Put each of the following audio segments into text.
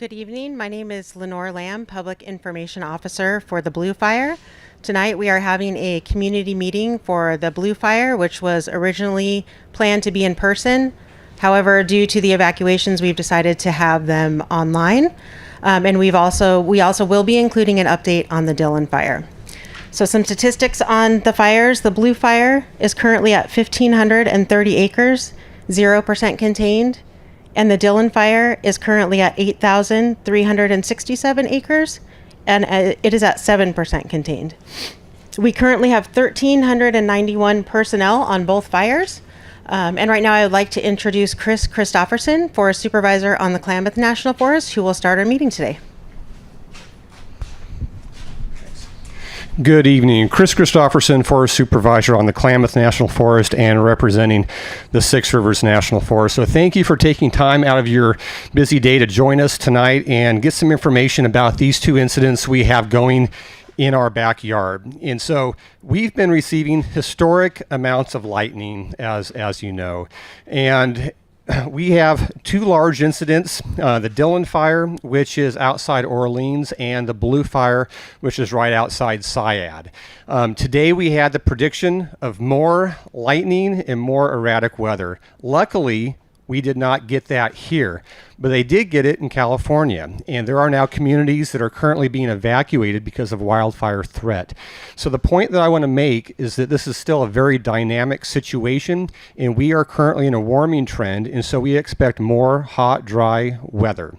Good evening. My name is Lenore Lamb, Public Information Officer for the Blue Fire. Tonight we are having a community meeting for the Blue Fire, which was originally planned to be in person. However, due to the evacuations, we've decided to have them online. And we also will be including an update on the Dillon Fire. So some statistics on the fires. The Blue Fire is currently at 1,530 acres, 0% contained. And the Dillon Fire is currently at 8,367 acres, and it is at 7% contained. We currently have 1,391 personnel on both fires. And right now I would like to introduce Chris Christopherson, Forest Supervisor on the Klamath National Forest, who will start our meeting today. Good evening. Chris Christopherson, Forest Supervisor on the Klamath National Forest and representing the Six Rivers National Forest. So thank you for taking time out of your busy day to join us tonight and get some information about these two incidents we have going in our backyard. And so we've been receiving historic amounts of lightning, as you know. And we have two large incidents, the Dillon Fire, which is outside Orleans, and the Blue Fire, which is right outside Syad. Today we had the prediction of more lightning and more erratic weather. Luckily, we did not get that here, but they did get it in California, and there are now communities that are currently being evacuated because of wildfire threat. So the point that I want to make is that this is still a very dynamic situation, and we are currently in a warming trend, and so we expect more hot, dry weather.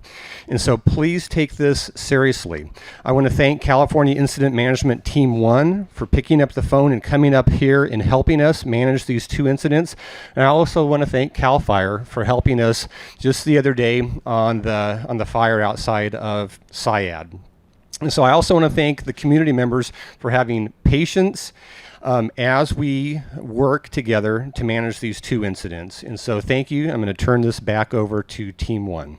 And so please take this seriously. I want to thank California Incident Management Team 1 for picking up the phone and coming up here and helping us manage these two incidents. And I also want to thank CAL FIRE for helping us just the other day on the fire outside of Syad. And so I also want to thank the community members for having patience as we work together to manage these two incidents. And so thank you. I'm going to turn this back over to Team 1.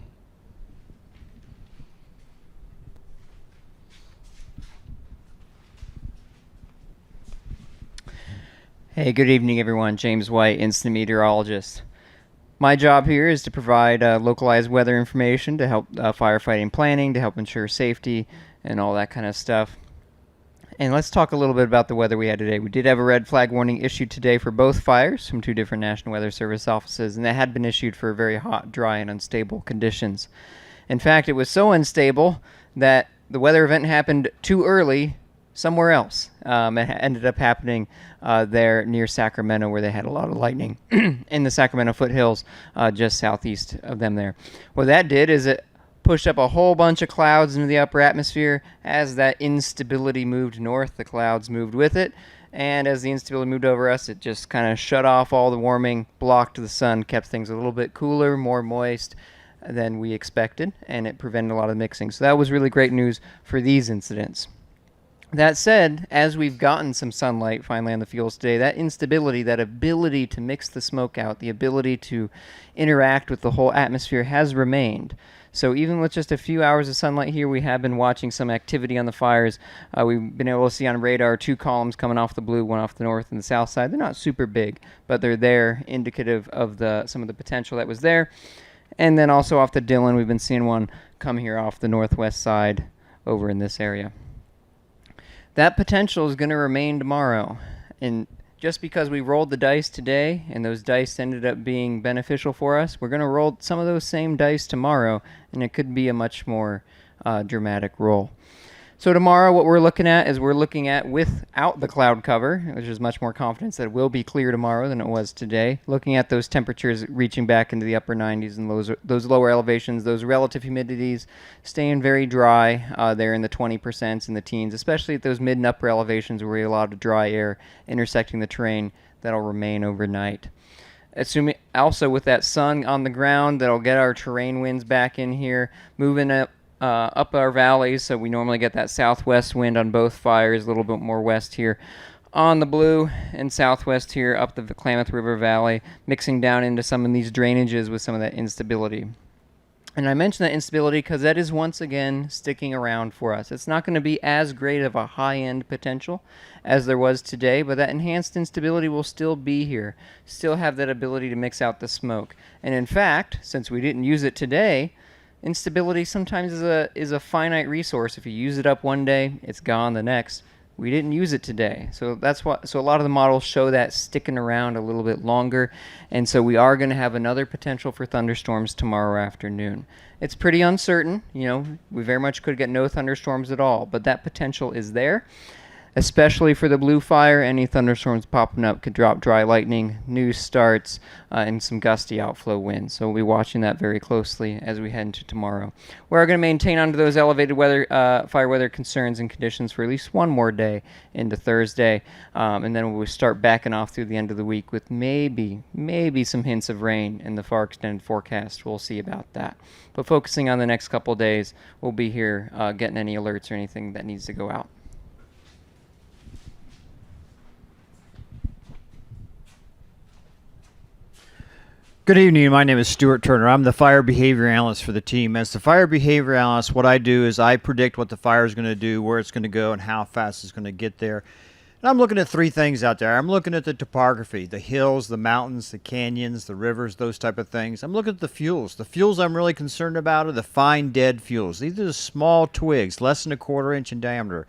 Hey, good evening, everyone. James White, Incident Meteorologist. My job here is to provide localized weather information to help firefighting planning, to help ensure safety, and all that kind of stuff. And let's talk a little bit about the weather we had today. We did have a red flag warning issued today for both fires from two different National Weather Service offices, and that had been issued for very hot, dry, and unstable conditions. In fact, it was so unstable that the weather event happened too early somewhere else. It ended up happening there near Sacramento, where they had a lot of lightning in the Sacramento foothills just southeast of them there. What that did is it pushed up a whole bunch of clouds into the upper atmosphere. As that instability moved north, the clouds moved with it. And as the instability moved over us, it just kind of shut off all the warming, blocked the sun, kept things a little bit cooler, more moist than we expected, and it prevented a lot of mixing. So that was really great news for these incidents. That said, as we've gotten some sunlight finally on the fields today, that instability, that ability to mix the smoke out, the ability to interact with the whole atmosphere has remained. So even with just a few hours of sunlight here, we have been watching some activity on the fires. We've been able to see on radar two columns coming off the blue, one off the north and the south side. They're not super big, but they're there, indicative of some of the potential that was there. And then also off the Dillon, we've been seeing one come here off the northwest side over in this area. That potential is going to remain tomorrow. And just because we rolled the dice today and those dice ended up being beneficial for us, we're going to roll some of those same dice tomorrow, and it could be a much more dramatic roll. So tomorrow what we're looking at is without the cloud cover, which is much more confidence that it will be clear tomorrow than it was today. Looking at those temperatures reaching back into the upper 90s and those lower elevations, those relative humidities staying very dry. They're in the 20% and the teens, especially at those mid and upper elevations where we're allowed dry air intersecting the terrain. That'll remain overnight. Assuming also with that sun on the ground, that'll get our terrain winds back in here, moving up our valleys, so we normally get that southwest wind on both fires, a little bit more west here on the blue and southwest here up the Klamath River Valley, mixing down into some of these drainages with some of that instability. And I mention that instability because that is once again sticking around for us. It's not going to be as great of a high-end potential as there was today, but that enhanced instability will still be here, still have that ability to mix out the smoke. And in fact, since we didn't use it today, instability sometimes is a finite resource. If you use it up one day, it's gone the next. We didn't use it today. So that's what, so a lot of the models show that sticking around a little bit longer. And so we are going to have another potential for thunderstorms tomorrow afternoon. It's pretty uncertain. We very much could get no thunderstorms at all, but that potential is there. Especially for the blue fire, any thunderstorms popping up could drop dry lightning, new starts, and some gusty outflow winds. So we'll be watching that very closely as we head into tomorrow. We're going to maintain under those elevated fire weather concerns and conditions for at least one more day into Thursday, and then we'll start backing off through the end of the week with maybe some hints of rain in the far extended forecast. We'll see about that. But focusing on the next couple of days, we'll be here getting any alerts or anything that needs to go out. Good evening. My name is Stuart Turner. I'm the fire behavior analyst for the team. As the fire behavior analyst, what I do is I predict what the fire is going to do, where it's going to go, and how fast it's going to get there. And I'm looking at three things out there. I'm looking at the topography, the hills, the mountains, the canyons, the rivers, those type of things. I'm looking at the fuels. The fuels I'm really concerned about are the fine dead fuels. These are the small twigs, less than a quarter-inch in diameter.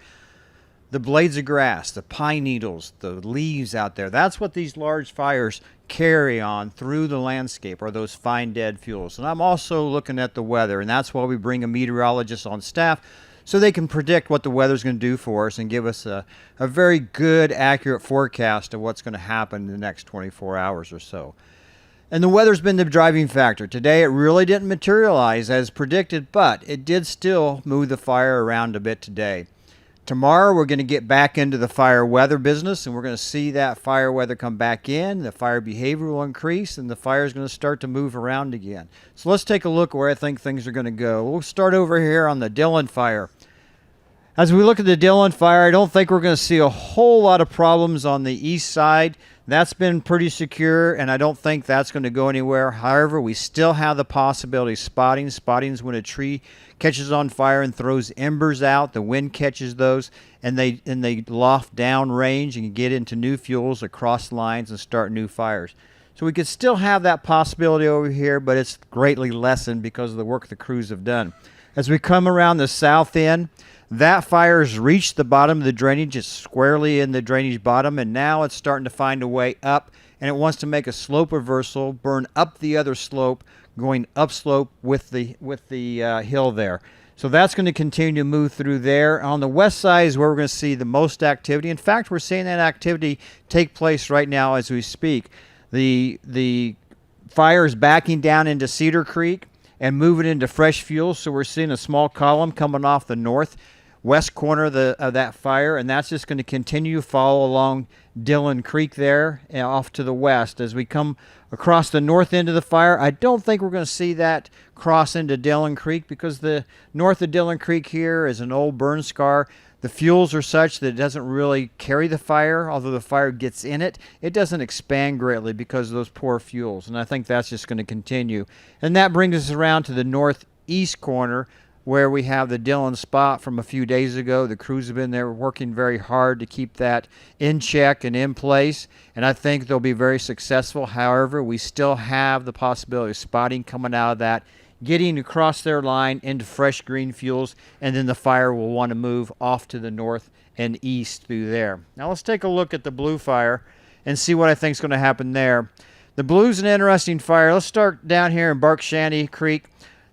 The blades of grass, the pine needles, the leaves out there. That's what these large fires carry on through the landscape, are those fine dead fuels. And I'm also looking at the weather, and that's why we bring a meteorologist on staff so they can predict what the weather's going to do for us and give us a very good, accurate forecast of what's going to happen in the next 24 hours or so. And the weather's been the driving factor. Today it really didn't materialize as predicted, but it did still move the fire around a bit today. Tomorrow we're going to get back into the fire weather business, and we're going to see that fire weather come back in, the fire behavior will increase, and the fire is going to start to move around again. So let's take a look where I think things are going to go. We'll start over here on the Dillon fire. As we look at the Dillon fire, I don't think we're going to see a whole lot of problems on the east side. That's been pretty secure, and I don't think that's going to go anywhere. However, we still have the possibility of spotting. Spotting is when a tree catches on fire and throws embers out. The wind catches those, and they loft down range and get into new fuels across lines and start new fires. So we could still have that possibility over here, but it's greatly lessened because of the work the crews have done. As we come around the south end, that fire has reached the bottom of the drainage. It's squarely in the drainage bottom, and now it's starting to find a way up, and it wants to make a slope reversal, burn up the other slope, going upslope with the hill there. So that's going to continue to move through there. On the west side is where we're going to see the most activity. In fact, we're seeing that activity take place right now as we speak. The fire is backing down into Cedar Creek and moving into fresh fuel, so we're seeing a small column coming off the northwest corner of that fire, and that's just going to continue to follow along Dillon Creek there and off to the west. As we come across the north end of the fire, I don't think we're going to see that cross into Dillon Creek because the north of Dillon Creek here is an old burn scar. The fuels are such that it doesn't really carry the fire. Although the fire gets in it, it doesn't expand greatly because of those poor fuels. And I think that's just going to continue. And that brings us around to the northeast corner where we have the Dillon spot from a few days ago. The crews have been there working very hard to keep that in check and in place. And I think they'll be very successful. However, we still have the possibility of spotting coming out of that, getting across their line into fresh green fuels, and then the fire will want to move off to the north and east through there. Now let's take a look at the blue fire and see what I think is going to happen there. The blue's an interesting fire. Let's start down here in Barkshanty Creek.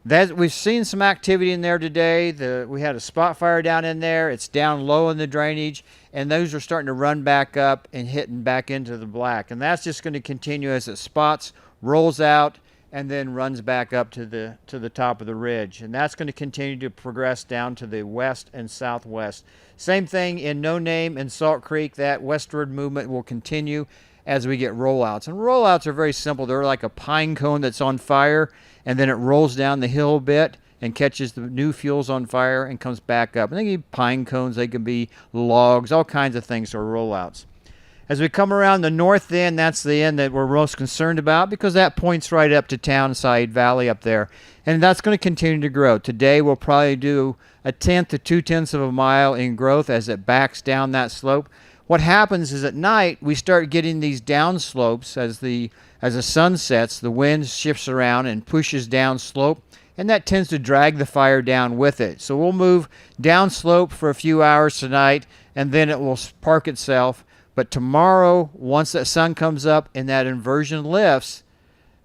We've seen some activity in there today. We had a spot fire down in there. It's down low in the drainage, and those are starting to run back up and hitting back into the black. And that's just going to continue as it spots, rolls out, and then runs back up to the top of the ridge. And that's going to continue to progress down to the west and southwest. Same thing in No Name and Salt Creek. That westward movement will continue as we get rollouts. And rollouts are very simple. They're like a pine cone that's on fire, and then it rolls down the hill a bit and catches the new fuels on fire and comes back up. And they can be pine cones, they can be logs, all kinds of things are rollouts. As we come around the north end, that's the end that we're most concerned about because that points right up to Townside Valley up there. And that's going to continue to grow. Today we'll probably do 1/10 to 2/10 of a mile in growth as it backs down that slope. What happens is at night we start getting these down slopes as the sun sets, the wind shifts around and pushes down slope, and that tends to drag the fire down with it. So we'll move down slope for a few hours tonight, and then it will park itself. But tomorrow, once that sun comes up and that inversion lifts,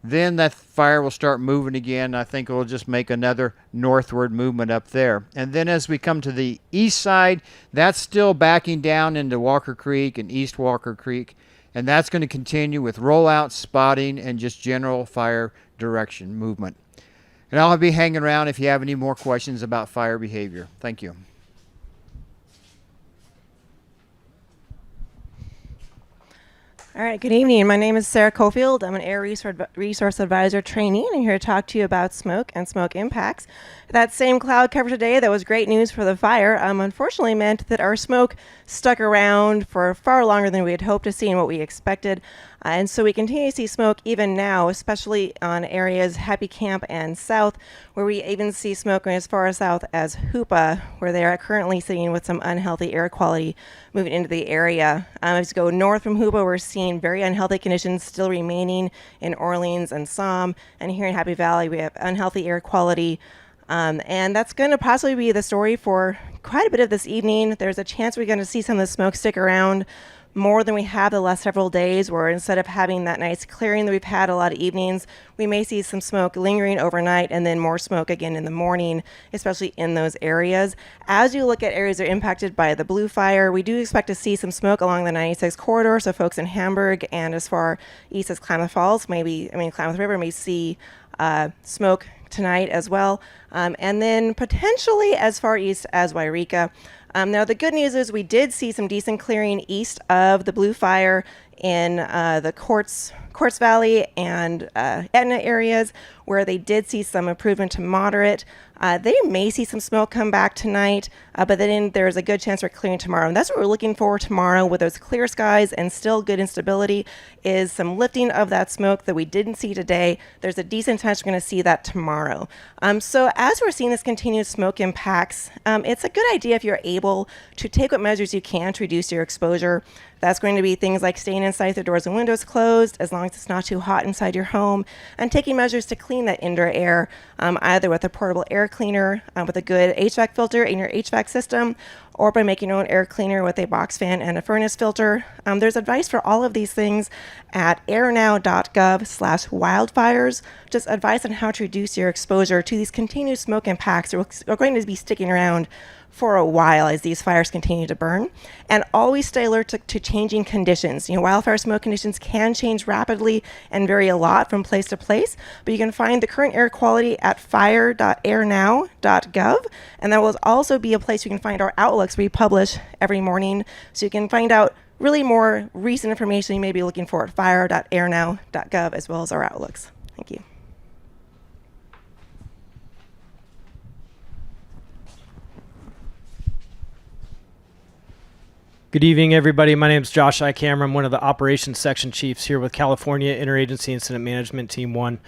then that fire will start moving again. I think it will just make another northward movement up there. And then as we come to the east side, that's still backing down into Walker Creek and East Walker Creek. And that's going to continue with rollout, spotting, and just general fire direction movement. And I'll be hanging around if you have any more questions about fire behavior. Thank you. All right, good evening. My name is Sarah Cofield. I'm an Air Resource Advisor trainee, and I'm here to talk to you about smoke and smoke impacts. That same cloud cover today that was great news for the fire unfortunately meant that our smoke stuck around for far longer than we had hoped to see and what we expected. And so we continue to see smoke even now, especially on areas Happy Camp and south, where we even see smoke going as far south as Hoopa, where they are currently sitting with some unhealthy air quality moving into the area. As we go north from Hoopa, we're seeing very unhealthy conditions still remaining in Orleans and Somme. And here in Happy Valley, we have unhealthy air quality. And that's going to possibly be the story for quite a bit of this evening. There's a chance we're going to see some of the smoke stick around more than we have the last several days, where instead of having that nice clearing that we've had a lot of evenings, we may see some smoke lingering overnight and then more smoke again in the morning, especially in those areas. As you look at areas that are impacted by the blue fire, we do expect to see some smoke along the 96 corridor. So folks in Hamburg and as far east as Klamath Falls, Klamath River may see smoke tonight as well. And then potentially as far east as Wairika. Now, the good news is we did see some decent clearing east of the blue fire in the Quartz Valley and Etna areas, where they did see some improvement to moderate. They may see some smoke come back tonight, but then there's a good chance for clearing tomorrow. And that's what we're looking for tomorrow with those clear skies and still good instability, is some lifting of that smoke that we didn't see today. There's a decent chance we're going to see that tomorrow. So as we're seeing this continued smoke impacts, it's a good idea if you're able to take what measures you can to reduce your exposure. That's going to be things like staying inside with the doors and windows closed, as long as it's not too hot inside your home, and taking measures to clean that indoor air, either with a portable air cleaner with a good HVAC filter in your HVAC system, or by making your own air cleaner with a box fan and a furnace filter. There's advice for all of these things at airnow.gov/wildfires, just advice on how to reduce your exposure to these continued smoke impacts that are going to be sticking around for a while as these fires continue to burn. And always stay alert to changing conditions. Wildfire smoke conditions can change rapidly and vary a lot from place to place, but you can find the current air quality at fire.airnow.gov, and that will also be a place you can find our outlooks we publish every morning, so you can find out really more recent information you may be looking for at fire.airnow.gov, as well as our outlooks. Thank you. Good evening, everybody. My name is Josh Eichhammer. I'm one of the operations section chiefs here with California Interagency Incident Management Team 1.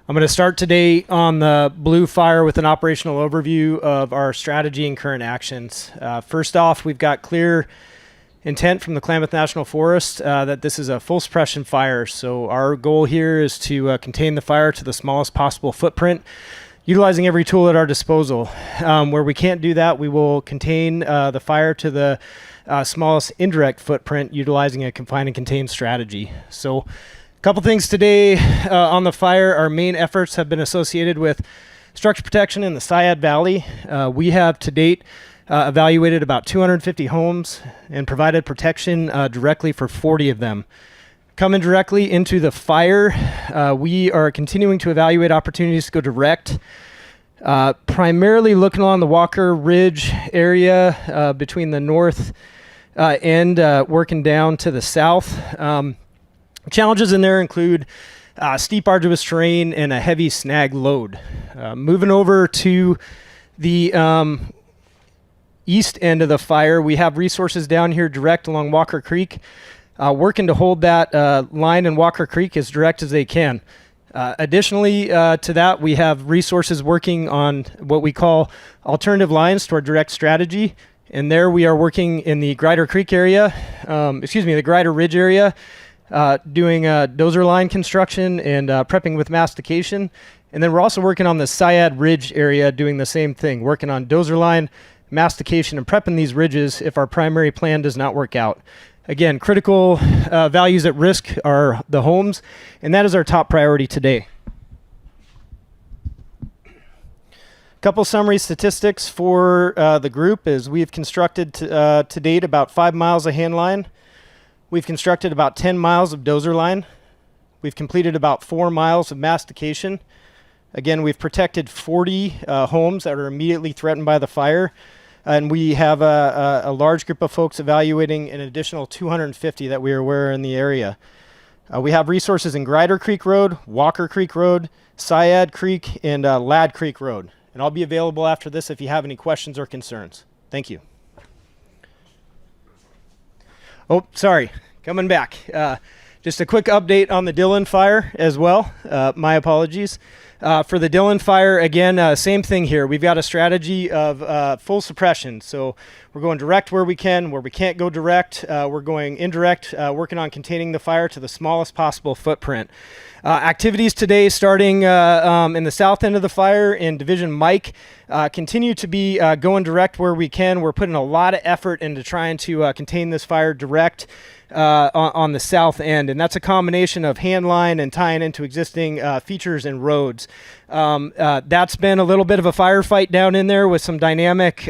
I'm going to start today on the blue fire with an operational overview of our strategy and current actions. First off, we've got clear intent from the Klamath National Forest that this is a full suppression fire. So our goal here is to contain the fire to the smallest possible footprint, utilizing every tool at our disposal. Where we can't do that, we will contain the fire to the smallest indirect footprint, utilizing a confine and contain strategy. So a couple things today on the fire. Our main efforts have been associated with structure protection in the Sayad Valley. We have to date evaluated about 250 homes and provided protection directly for 40 of them. Coming directly into the fire, we are continuing to evaluate opportunities to go direct, primarily looking along the Walker Ridge area between the north end working down to the south. Challenges in there include steep, arduous terrain and a heavy snag load. Moving over to the east end of the fire, we have resources down here direct along Walker Creek, working to hold that line in Walker Creek as direct as they can. Additionally to that, we have resources working on what we call alternative lines to our direct strategy. And there we are working in the Grider Creek area, the Grider Ridge area, doing dozer line construction and prepping with mastication. And then we're also working on the Syad Ridge area, doing the same thing, working on dozer line, mastication, and prepping these ridges if our primary plan does not work out. Again, critical values at risk are the homes, and that is our top priority today. Couple summary statistics for the group is we've constructed to date about 5 miles of hand line. We've constructed about 10 miles of dozer line. We've completed about 4 miles of mastication. Again, we've protected 40 homes that are immediately threatened by the fire. And we have a large group of folks evaluating an additional 250 that we are aware in the area. We have resources in Grider Creek Road, Walker Creek Road, Syad Creek, and Ladd Creek Road. And I'll be available after this if you have any questions or concerns. Thank you. Oh, sorry, coming back. Just a quick update on the Dillon fire as well. My apologies. For the Dillon fire, again, same thing here. We've got a strategy of full suppression. So we're going direct where we can. Where we can't go direct, we're going indirect, working on containing the fire to the smallest possible footprint. Activities today starting in the south end of the fire in Division Mike continue to be going direct where we can. We're putting a lot of effort into trying to contain this fire direct on the south end, and that's a combination of hand line and tying into existing features and roads. That's been a little bit of a firefight down in there with some dynamic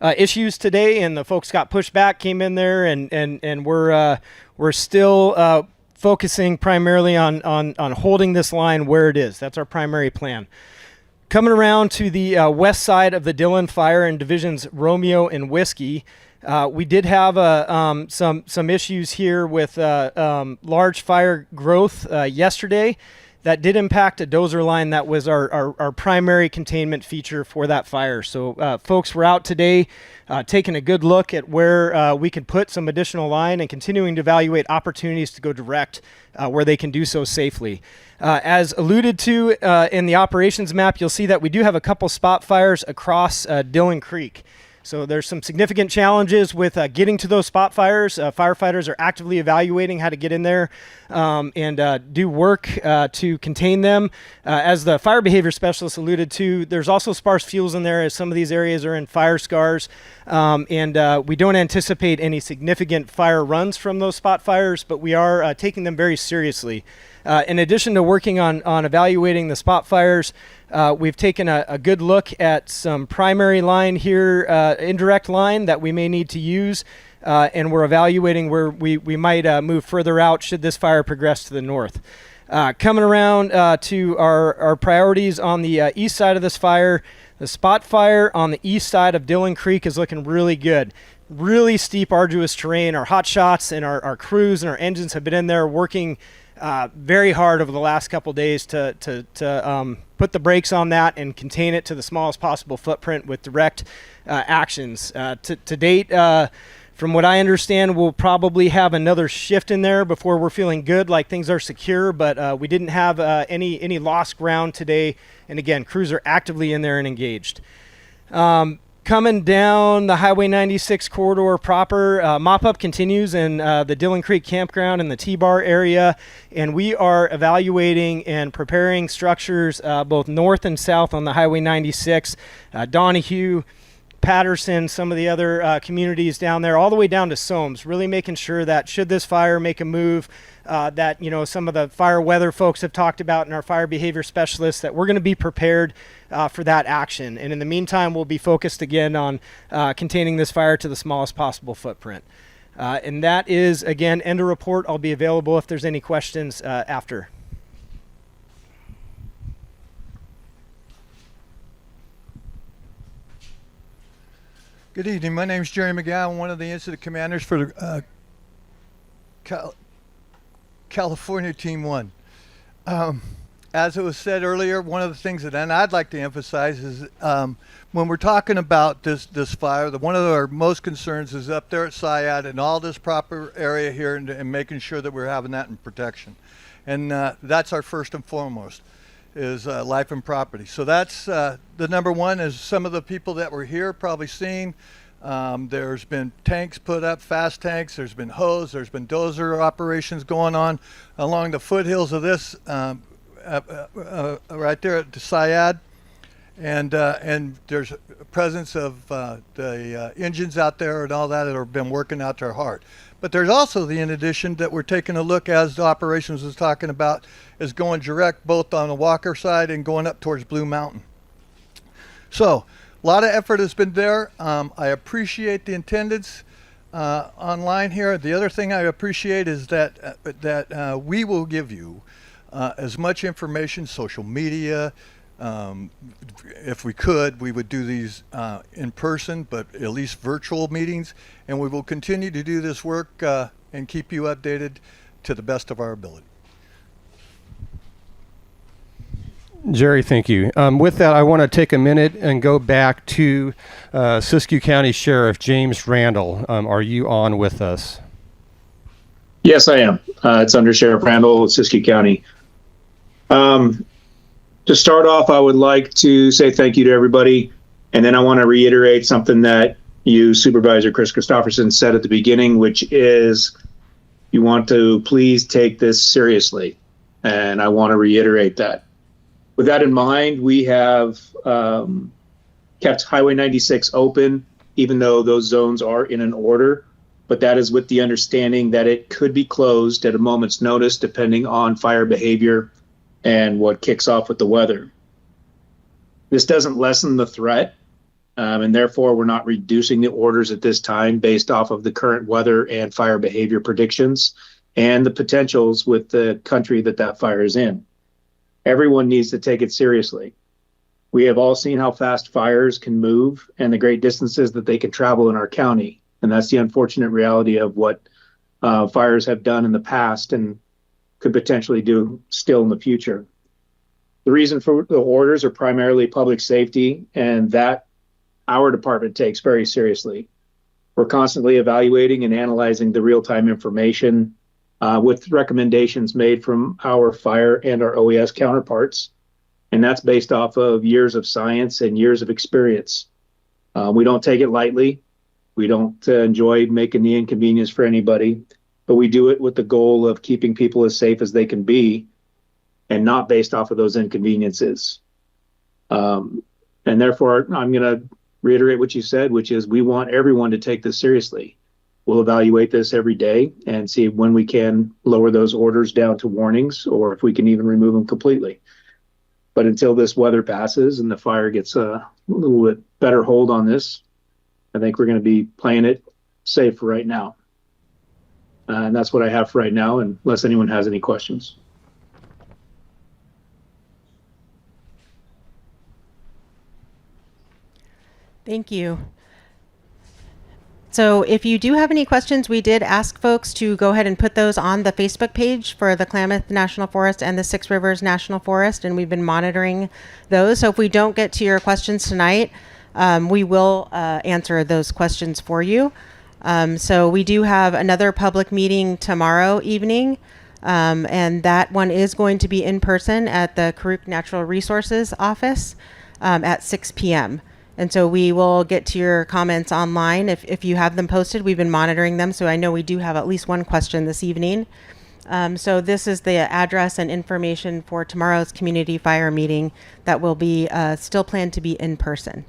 issues today, and the folks got pushed back, came in there, and we're still focusing primarily on holding this line where it is. That's our primary plan. Coming around to the west side of the Dillon fire in divisions Romeo and Whiskey, we did have some issues here with large fire growth yesterday. That did impact a dozer line that was our primary containment feature for that fire. So folks were out today taking a good look at where we could put some additional line and continuing to evaluate opportunities to go direct where they can do so safely. As alluded to in the operations map, you'll see that we do have a couple spot fires across Dillon Creek. So there's some significant challenges with getting to those spot fires. Firefighters are actively evaluating how to get in there and do work to contain them. As the fire behavior specialist alluded to, there's also sparse fuels in there as some of these areas are in fire scars. And we don't anticipate any significant fire runs from those spot fires, but we are taking them very seriously. In addition to working on evaluating the spot fires, we've taken a good look at some primary line here, indirect line that we may need to use, and we're evaluating where we might move further out should this fire progress to the north. Coming around to our priorities on the east side of this fire, the spot fire on the east side of Dillon Creek is looking really good. Really steep, arduous terrain. Our hot shots and our crews and our engines have been in there working very hard over the last couple days to put the brakes on that and contain it to the smallest possible footprint with direct actions. To date, from what I understand, we'll probably have another shift in there before we're feeling good, like things are secure, but we didn't have any lost ground today. And again, crews are actively in there and engaged. Coming down the Highway 96 corridor proper, mop-up continues in the Dillon Creek Campground and the T-Bar area, and we are evaluating and preparing structures both north and south on the Highway 96, Donahue, Patterson, some of the other communities down there, all the way down to Soames, really making sure that should this fire make a move, that some of the fire weather folks have talked about and our fire behavior specialists, that we're going to be prepared for that action. And in the meantime, we'll be focused again on containing this fire to the smallest possible footprint. And that is, again, end of report. I'll be available if there's any questions after. Good evening. My name is Jerry McGowan, one of the incident commanders for the California Team 1. As it was said earlier, one of the things that I'd like to emphasize is when we're talking about this fire, one of our most concerns is up there at Syad and all this proper area here and making sure that we're having that in protection. And that's our first and foremost, is life and property. So that's the number one, as some of the people that were here probably seen. There's been tanks put up, fast tanks, there's been hose, there's been dozer operations going on along the foothills of this right there at the Syad, and there's a presence of the engines out there and all that have been working out their heart. But there's also the in addition that we're taking a look, as the operations was talking about, is going direct both on the Walker side and going up towards Blue Mountain. So a lot of effort has been there. I appreciate the attendance online here. The other thing I appreciate is that we will give you as much information, social media. If we could, we would do these in person, but at least virtual meetings, and we will continue to do this work and keep you updated to the best of our ability. Jerry, thank you. With that, I want to take a minute and go back to Siskiyou County Sheriff James Randall. Are you on with us? Yes, I am. It's Under Sheriff Randall, Siskiyou County. To start off, I would like to say thank you to everybody, and then I want to reiterate something that you, Supervisor Chris Christopherson, said at the beginning, which is you want to please take this seriously, and I want to reiterate that. With that in mind, we have kept Highway 96 open, even though those zones are in an order, but that is with the understanding that it could be closed at a moment's notice depending on fire behavior and what kicks off with the weather. This doesn't lessen the threat, and therefore we're not reducing the orders at this time based off of the current weather and fire behavior predictions and the potentials with the country that fire is in. Everyone needs to take it seriously. We have all seen how fast fires can move and the great distances that they can travel in our county, and that's the unfortunate reality of what fires have done in the past and could potentially do still in the future. The reason for the orders are primarily public safety, and that our department takes very seriously. We're constantly evaluating and analyzing the real-time information with recommendations made from our fire and our OES counterparts, and that's based off of years of science and years of experience. We don't take it lightly. We don't enjoy making the inconvenience for anybody, but we do it with the goal of keeping people as safe as they can be and not based off of those inconveniences. And therefore, I'm going to reiterate what you said, which is we want everyone to take this seriously. We'll evaluate this every day and see when we can lower those orders down to warnings or if we can even remove them completely. But until this weather passes and the fire gets a little bit better hold on this, I think we're going to be playing it safe for right now. And that's what I have for right now, unless anyone has any questions. Thank you. So if you do have any questions, we did ask folks to go ahead and put those on the Facebook page for the Klamath National Forest and the Six Rivers National Forest, and we've been monitoring those. So if we don't get to your questions tonight, we will answer those questions for you. So we do have another public meeting tomorrow evening, and that one is going to be in person at the Karuk Natural Resources office at 6 p.m. And so we will get to your comments online if you have them posted. We've been monitoring them, so I know we do have at least one question this evening. So this is the address and information for tomorrow's community fire meeting that will be still planned to be in person.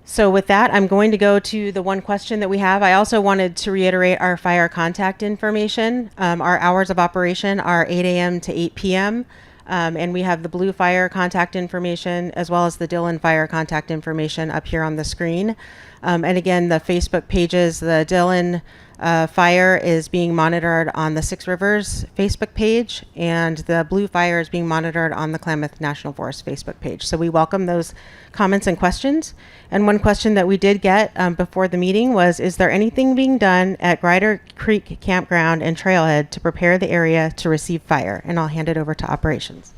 So with that, I'm going to go to the one question that we have. I also wanted to reiterate our fire contact information. Our hours of operation are 8 a.m. to 8 p.m. And we have the Blue Fire contact information as well as the Dillon Fire contact information up here on the screen. And again, the Facebook pages, the Dillon Fire is being monitored on the Six Rivers Facebook page, and the Blue Fire is being monitored on the Klamath National Forest Facebook page. So we welcome those comments and questions. And one question that we did get before the meeting was, is there anything being done at Grider Creek Campground and Trailhead to prepare the area to receive fire? And I'll hand it over to operations.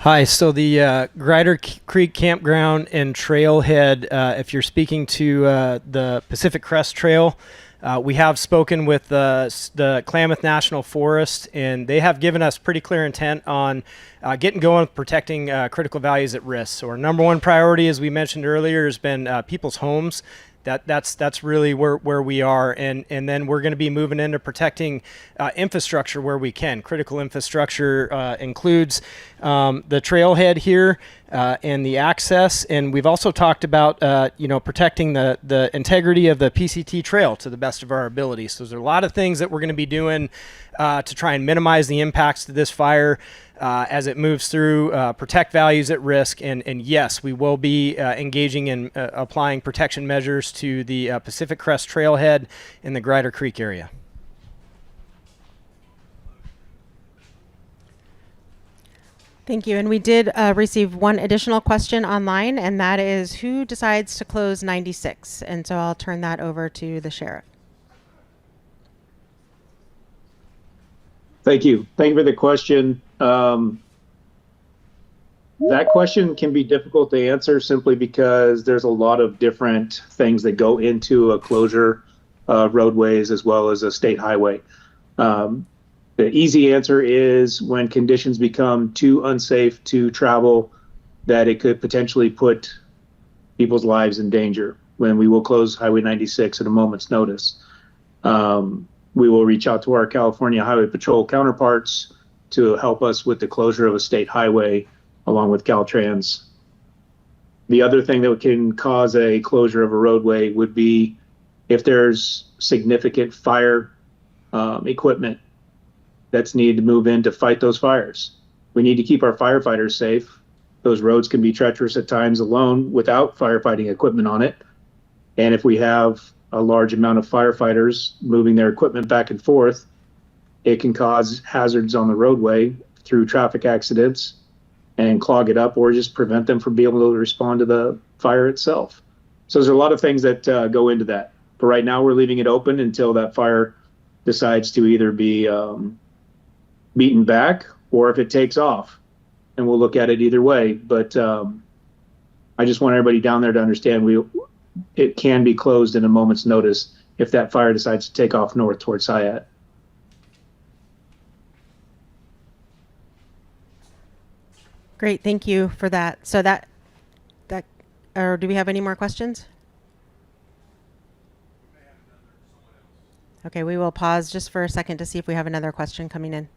Hi, so the Grider Creek Campground and Trailhead, if you're speaking to the Pacific Crest Trail, we have spoken with the Klamath National Forest, and they have given us pretty clear intent on getting going with protecting critical values at risk. So our number one priority, as we mentioned earlier, has been people's homes. That's really where we are, and then we're going to be moving into protecting infrastructure where we can. Critical infrastructure includes the trailhead here and the access, and we've also talked about protecting the integrity of the PCT trail to the best of our ability. So there's a lot of things that we're going to be doing to try and minimize the impacts to this fire as it moves through, protect values at risk, and yes, we will be engaging in applying protection measures to the Pacific Crest Trailhead in the Grider Creek area. Thank you. And we did receive one additional question online, and that is who decides to close 96? And so I'll turn that over to the sheriff. Thank you. Thank you for the question. That question can be difficult to answer simply because there's a lot of different things that go into a closure of roadways as well as a state highway. The easy answer is when conditions become too unsafe to travel, that it could potentially put people's lives in danger, when we will close Highway 96 at a moment's notice. We will reach out to our California Highway Patrol counterparts to help us with the closure of a state highway along with Caltrans. The other thing that can cause a closure of a roadway would be if there's significant fire equipment that's needed to move in to fight those fires. We need to keep our firefighters safe. Those roads can be treacherous at times alone without firefighting equipment on it. And if we have a large amount of firefighters moving their equipment back and forth, it can cause hazards on the roadway through traffic accidents and clog it up or just prevent them from being able to respond to the fire itself. So there's a lot of things that go into that. But right now we're leaving it open until that fire decides to either be beaten back or if it takes off. And we'll look at it either way. But I just want everybody down there to understand it can be closed in a moment's notice if that fire decides to take off north towards Hyatt. Great, thank you for that. So or do we have any more questions? Okay, we will pause just for a second to see if we have another question coming in.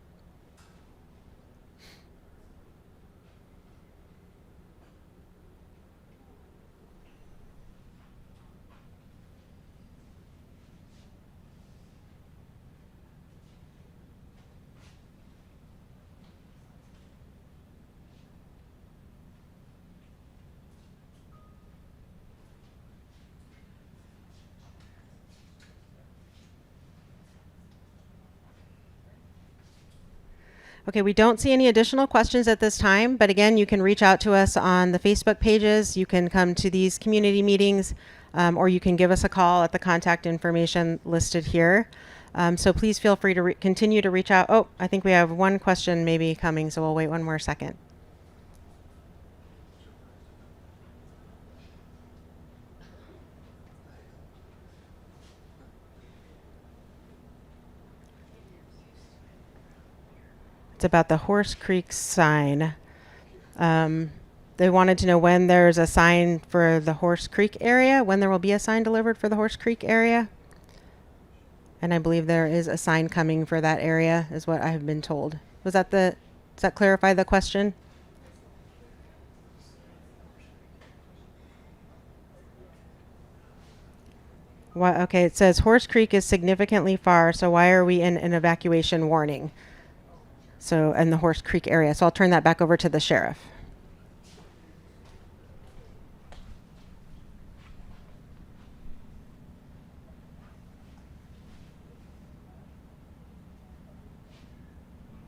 Okay, we don't see any additional questions at this time, but again, you can reach out to us on the Facebook pages. You can come to these community meetings, or you can give us a call at the contact information listed here. So please feel free to continue to reach out. Oh, I think we have one question maybe coming, so we'll wait one more second. It's about the Horse Creek sign. They wanted to know when there's a sign for the Horse Creek area, when there will be a sign delivered for the Horse Creek area. And I believe there is a sign coming for that area, is what I have been told. Does that clarify the question? Okay, it says Horse Creek is significantly far, so why are we in an evacuation warning? So, in the Horse Creek area. So I'll turn that back over to the sheriff.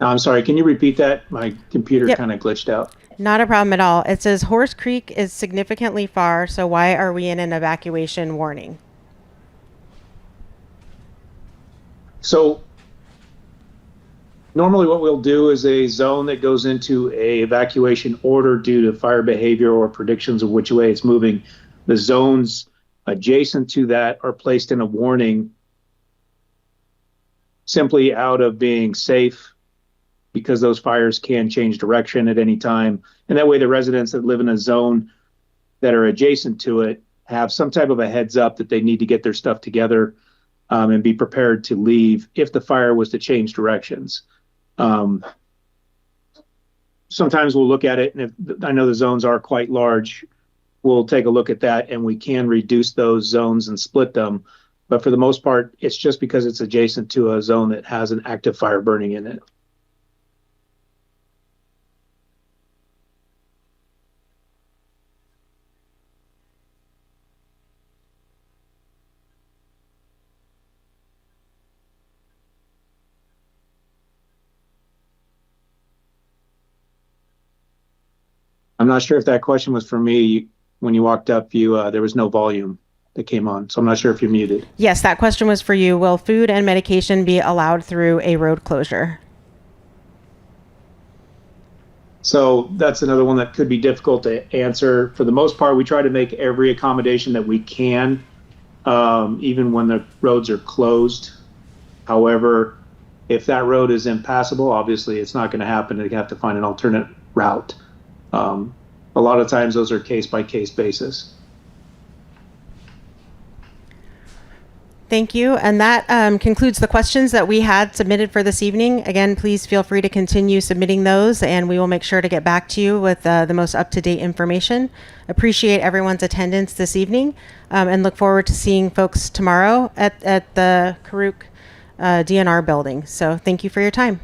I'm sorry, can you repeat that? My computer kind of glitched out. Not a problem at all. It says Horse Creek is significantly far, so why are we in an evacuation warning? So normally what we'll do is a zone that goes into a evacuation order due to fire behavior or predictions of which way it's moving. The zones adjacent to that are placed in a warning simply out of being safe because those fires can change direction at any time. And that way the residents that live in a zone that are adjacent to it have some type of a heads up that they need to get their stuff together and be prepared to leave if the fire was to change directions. Sometimes we'll look at it, and if I know the zones are quite large, we'll take a look at that, and we can reduce those zones and split them. But for the most part, it's just because it's adjacent to a zone that has an active fire burning in it. I'm not sure if that question was for me. When you walked up, there was no volume that came on, so I'm not sure if you're muted. Yes, that question was for you. Will food and medication be allowed through a road closure? So that's another one that could be difficult to answer. For the most part, we try to make every accommodation that we can, even when the roads are closed. However, if that road is impassable, obviously it's not going to happen. They have to find an alternate route. A lot of times those are case-by-case basis. Thank you. And that concludes the questions that we had submitted for this evening. Again, please feel free to continue submitting those, and we will make sure to get back to you with the most up-to-date information. Appreciate everyone's attendance this evening, and look forward to seeing folks tomorrow at the Karuk DNR building. So thank you for your time.